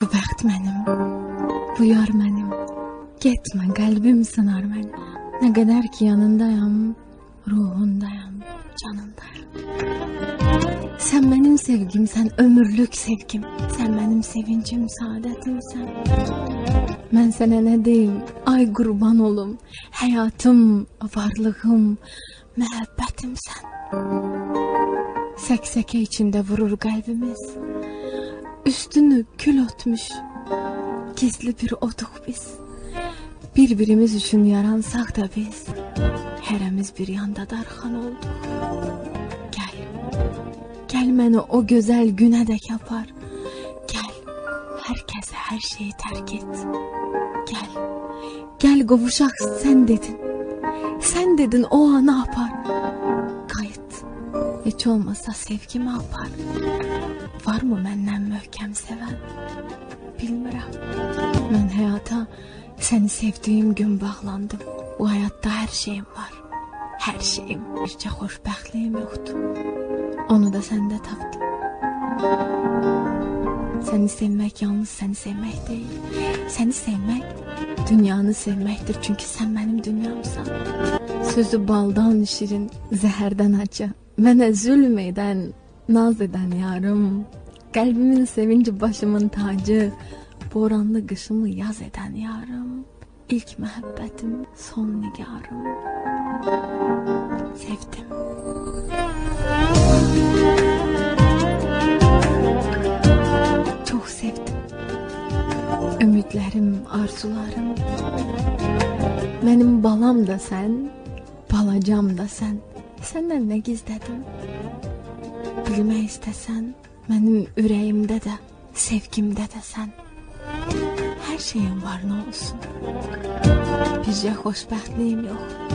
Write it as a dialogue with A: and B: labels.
A: Bu bəxt mənim, bu yar mənim. Getmə, qəlbim sınar məni. Nə qədər ki yanındayam, ruhundayam, canındayam. Sən mənim sevgimsən, ömürlük sevgim. Sən mənim sevincim, saadətimsən. Mən sənə nə deyim, ay qurban olum. Həyatım, varlığım, məhəbbətimsən. Səksəkə içində vurur qəlbimiz. Üstünü kül ötmüş, gizli bir oduq biz. Bir-birimiz üçün yaransaq da biz, hərəmiz bir yanda darxan olduq. Gəl məni o gözəl günə dək apar. Gəl, hər kəsə hər şeyi tərk et. Gəl qovuşaq sən dedin. Sən dedin o anı apar. Qayıt, heç olmasa sevgimi apar. Varmı məndən möhkəm sevən? Bilmirəm. Mən həyata səni sevdiyim gün bağlandım. Bu həyatda hər şeyim var. Hər şeyim. Bircə xoşbəxtliyim yoxdur. Onu da səndə tapdım. Səni sevmək yalnız səni sevmək deyil. Səni sevmək dünyanı sevməkdir. Çünki sən mənim dünyamsan. Sözü baldan şirin, zəhərdən acı. Mənə zülm edən, naz edən yarım. Qəlbimin sevinci, başımın tacı. Boranlı qışımı yaz edən yarım. İlk məhəbbətim, son nigarım. Sevdim. Çox sevdim. Ümidlərim, arzularım. Mənim balam da sən, balacam da sən. Səndən nə gizlədim? Bilmək istəsən, mənim ürəyimdə də, sevgimdə də sən. Hər şeyim var, nə olsun. Bircə xoşbəxtliyim yox.